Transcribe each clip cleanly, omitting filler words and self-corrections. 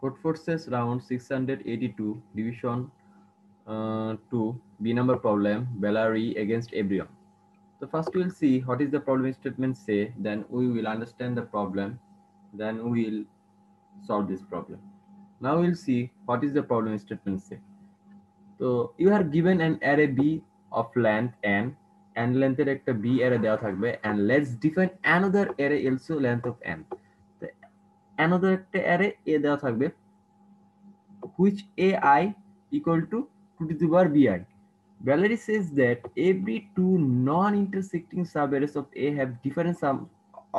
Code forces round 682 division 2 B number problem Bellary against everyone. So first we will see what is the problem statement say, then we will understand the problem, then we will solve this problem. Now we'll see what is the problem statement say. So you are given an array B of length n and length এর একটা B array দেওয়া থাকবে and let's define another array also length of n. তো another একটা array A দেওয়া থাকবে which ai equal to 2 to the power bi. Valerie says that every two non-intersecting subarrays of A have different sum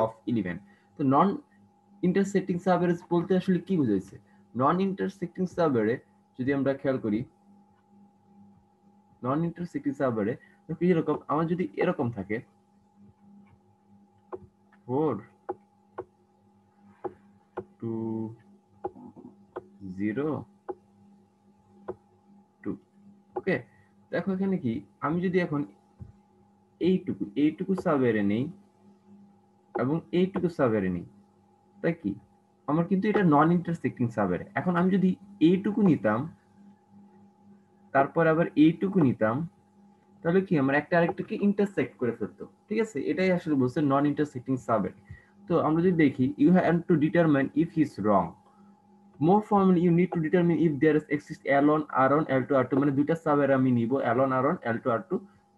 of element. তো non-intersecting subarrays বলতে আসলে কি বোঝাইছে? Non-intersecting subarray যদি আমরা খেয়াল করি, non-intersecting subarray এরকম আমার যদি এরকম থাকে 4 2 0 2, ওকে। দেখো এখানে কি, আমি যদি এখন এইটুকু সাবঅ্যারে নেই এবং এইটুকু সাবঅ্যারে নেই, তাই কি আমার কিন্তু এটা নন ইন্টারসেক্টিং সাবঅ্যারে। এখন আমি যদি এইটুকু নিতাম তারপর আবার এইটুকু নিতাম, তাহলে কি আমরা একটা আরেকটাকে ইন্টারসেক্ট করে ফেলতো, ঠিক আছে? এটাই আসলে বলছে নন ইন্টারসেক্টিং সাবঅ্যারে। তো আমরা যদি দেখি, you have to determine if he is wrong. More formally you need to determine if there exist L1 R1 L2 R2, মানে দুইটা সাবঅ্যারে আমি নিব L1 R1 L2 R2।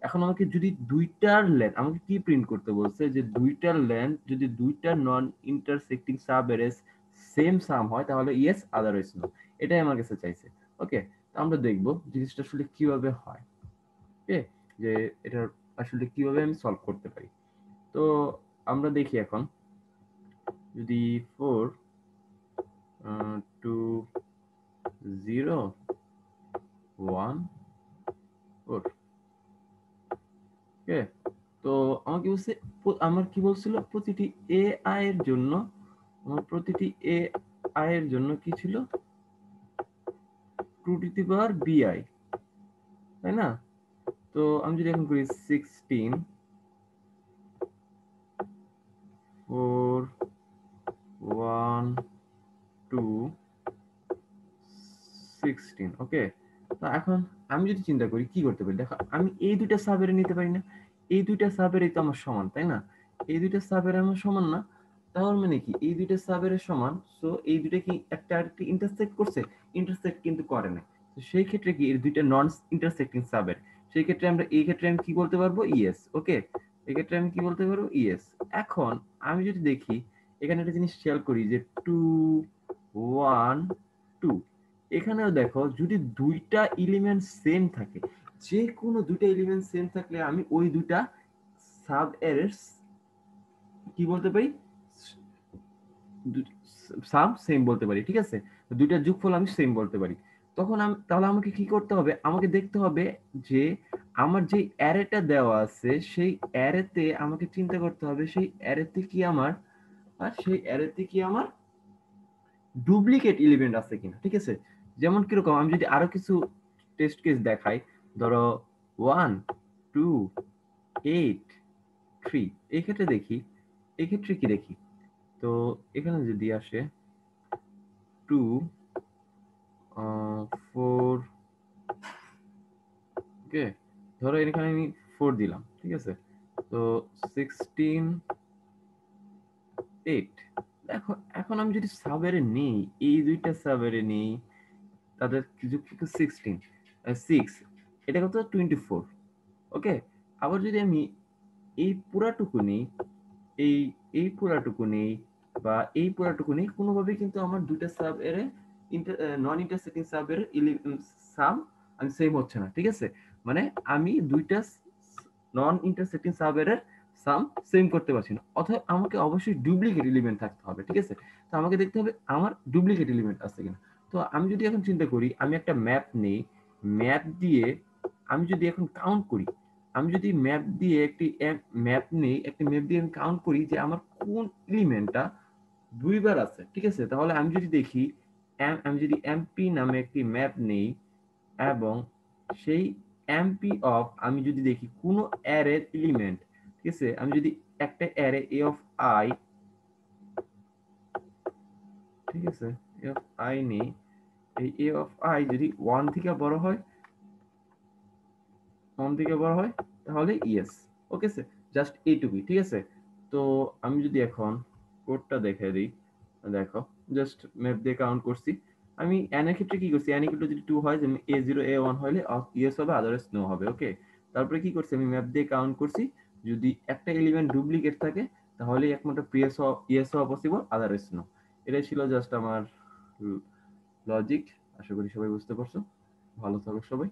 এখন আমাকে যদি দুইটার লেন্থ আমাকে কি প্রিন্ট করতে বলছে, যে দুইটার লেন্থ যদি দুইটা নন ইন্টারসেক্টিং সাবঅ্যারেস সেম সাম হয় তাহলে ইয়েস, আদারওয়াইজ নো। এটাই আমার কাছে চাইছে। ওকে, তো আমরা দেখব জিনিসটা আসলে কিভাবে হয়। ওকে, যে এটা আসলে কিভাবে আমি সলভ করতে পারি। তো আমরা দেখি এখন, যদি 4 2 0 1 4, ওকে। তো আমাকে বলছে, আমার কি বলছিল, প্রতিটি এ আই এর জন্য, আমার প্রতিটি এ আই এর জন্য কি ছিল, 2 টু দি পাওয়ার bi, তাই না? তো আমি যদি এখন করি 16 4 1 2 16, ওকে। তো এখন আমি যদি চিন্তা করি কি করতে পারি, দেখো আমি এই দুইটা সাবএরে নিতে পারি না, এই দুইটা সাবএরে তো আমার সমান, তাই না? এই দুইটা সাবএরে আমার সমান না, তাহলে মানে কি এই দুইটা সাবএরে সমান, সো এই দুইটা কি একটা আরেকটা ইন্টারসেক্ট করছে? ইন্টারসেক্ট কিন্তু করে না। তো সেই ক্ষেত্রে কি এই দুইটা নন ইন্টারসেক্টিং সাবএর, সেই ক্ষেত্রে আমরা এই ক্ষেত্রে আমি কি বলতে পারবো, ইয়েস, ওকে। এই ক্ষেত্রে আমি কি বলতে পারবো, ইয়েস। এখন আমি যদি দেখি এখানে একটা জিনিস খেয়াল করি যে 2 1 2, এখানেও দেখো যদি দুইটা এলিমেন্ট সেম থাকে, যে কোনো দুইটা এলিমেন্ট সেম থাকলে আমি ওই দুইটা সাব এরর্স কি বলতে পারি, সাম সেম বলতে পারি, ঠিক আছে? দুইটা যোগফল আমি সেম বলতে পারি। তখন আমি, তাহলে আমাকে কি করতে হবে, আমাকে দেখতে হবে যে আমার যে অ্যারেটা দেওয়া আছে সেই অ্যারেতে আমাকে চিন্তা করতে হবে সেই অ্যারেতে কি আমার, আর সেই অ্যারেতে কি আমার ডুপ্লিকেট এলিমেন্ট আছে কিনা, ঠিক আছে? যেমন কিরকম, আমি যদি আরো কিছু টেস্ট কেস দেখাই, ধরো 1 2 8 3, এই ক্ষেত্রে দেখি, এই ক্ষেত্রে কি দেখি, তো এখানে যদি আসে 2 4, ওকে, ধরো এখানে আমি 4 দিলাম, ঠিক আছে? তো 16 8, দেখো এখন আমি যদি সাবেরে নেই, এই দুইটা সাবেরে নেই, তাদের যুক্ত 16 6, এটা কত 24, ওকে। আবার যদি আমি এই পুরাটুকু নেই, এই এই পুরাটুকু নেই, বা এই পুরাটুকু নেই, কোনোভাবেই কিন্তু আমার দুইটা সাব এর নন ইন্টারসেক্টিং সাব এর সাম আমি সেম হচ্ছে না, ঠিক আছে? মানে আমি দুইটা নন ইন্টারসেক্টিং সাব এর সাম সেম করতে পারছি না, অথবা আমাকে অবশ্যই ডুপ্লিকেট এলিমেন্ট থাকতে হবে, ঠিক আছে? তো আমাকে দেখতে হবে আমার ডুপ্লিকেট এলিমেন্ট আছে কিনা। তো আমি যদি এখন চিন্তা করি, আমি একটা ম্যাপ নেই, ম্যাপ দিয়ে আমি যদি এখন কাউন্ট করি, আমি যদি ম্যাপ দিয়ে ম্যাপ নেই, একটি ম্যাপ দিয়ে আমি কাউন্ট করি যে আমার কোন এলিমেন্টটা দুইবার আছে, ঠিক আছে? তাহলে আমি যদি দেখি, আমি যদি এমপি নামে একটি ম্যাপ নেই এবং সেই এমপি অফ আমি যদি দেখি কোন অ্যারে এলিমেন্ট, ঠিক আছে, আমি যদি একটা অ্যারে এ অফ আই, ঠিক আছে, এফ আই নেই, এই এ অফ আই যদি 1 থেকে বড় হয়, 1 থেকে বড় হয় তাহলে ইয়েস। ওকে স্যার, জাস্ট এইটুকুই, ঠিক আছে। তো আমি যদি এখন কোডটা দেখাই দিই, দেখো জাস্ট ম্যাপ দিয়ে কাউন্ট করছি। আমি এন এর ক্ষেত্রে কি করছি, এন ইকুয়াল টু যদি 2 হয়, যেমন A0 A1 হলে ইয়েস হবে, আদারওয়াইজ নো হবে। ওকে, তারপরে কি করছি, আমি ম্যাপ দিয়ে কাউন্ট করছি, যদি একটা এলিমেন্ট ডুপ্লিকেট থাকে তাহলে একমাত্র ইয়েস হওয়া পসিবল, আদারওয়াইজ নো। এটাই ছিল জাস্ট আমার লজিক। আশা করি সবাই বুঝতে পারছো। ভালো থাকো সবাই।